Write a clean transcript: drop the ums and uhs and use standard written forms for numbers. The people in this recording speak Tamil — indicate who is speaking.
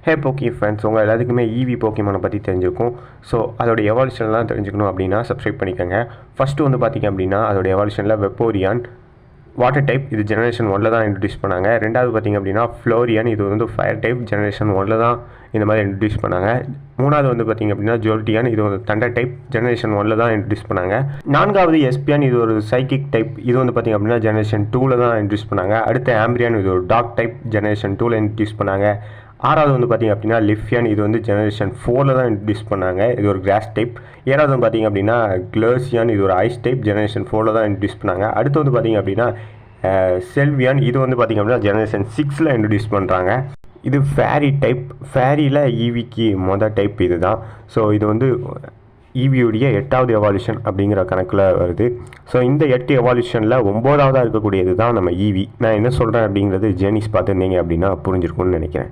Speaker 1: ஹே போக்கி ஃப்ரெண்ட்ஸ், உங்கள் எல்லாத்துக்குமே ஈவி போக்கிமானை பற்றி தெரிஞ்சிருக்கும். ஸோ அதோட எவால்யூஷன்லாம் தெரிஞ்சுக்கணும் அப்படின்னா சப்ஸ்கிரைப் பண்ணிக்கோங்க. ஃபஸ்ட்டு வந்து பார்த்திங்க அப்படின்னா அதோட எவால்யூஷனில் வெப்போரியான் வாட்டர் டைப், இது ஜெனரேஷன் 1ல் தான் இன்ட்ரடியூஸ் பண்ணாங்க. ரெண்டாவது பார்த்திங்க அப்படின்னா ஃப்ளோரியன், இது வந்து ஃபயர் டைப், ஜெனரேஷன் 1ல் தான் இந்த மாதிரி இன்ட்ரடியூஸ் பண்ணாங்க. மூணாவது வந்து பார்த்திங்க அப்படின்னா ஜோல்டியான், இது வந்து தண்டர் டைப், ஜெனரேஷன் 1ல் தான் இன்ட்ரடியூஸ் பண்ணாங்க. நான்காவது எஸ்பியான், இது ஒரு சைக்கிக் டைப், இது வந்து பார்த்திங்க அப்படின்னா ஜெனரேஷன் 2ல் தான் இன்ட்ரடியூஸ் பண்ணாங்க. அடுத்து ஆம்பிரியான், இது ஒரு டாக் டைப், ஜெனரேஷன் 2ல் இன்ட்ரடியூஸ் பண்ணாங்க. ஆறாவது வந்து பார்த்திங்க அப்படின்னா லிஃப்யான், இது வந்து ஜெனரேஷன் 4ல் தான் இன்ட்ரடியூஸ் பண்ணாங்க. இது ஒரு கிராஸ் டைப். ஏழாவது வந்து பார்த்திங்க அப்படின்னா கிளர்சியான், இது ஒரு ஐஸ் டைப், ஜெனரேஷன் 4ல் தான் இன்ட்ரடியூஸ் பண்ணாங்க. அடுத்து வந்து பார்த்திங்க அப்படின்னா செல்வியான், இது வந்து பார்த்திங்க அப்படின்னா ஜெனரேஷன் 6ல் இன்ட்ரடியூஸ் பண்ணுறாங்க. இது ஃபேரி டைப். ஃபேரியில் ஈவிக்கு டைப் இது தான். ஸோ இது வந்து ஈவியுடைய 8வது எவால்யூஷன் அப்படிங்கிற கணக்கில் வருது. ஸோ இந்த 8 எவால்யூஷனில் 9வதாக இருக்கக்கூடியது தான் நம்ம ஈவி. நான் என்ன சொல்கிறேன் அப்படிங்கிறது ஜேர்னிஸ் பார்த்துருந்தீங்க அப்படின்னா புரிஞ்சிருக்கும்னு நினைக்கிறேன்.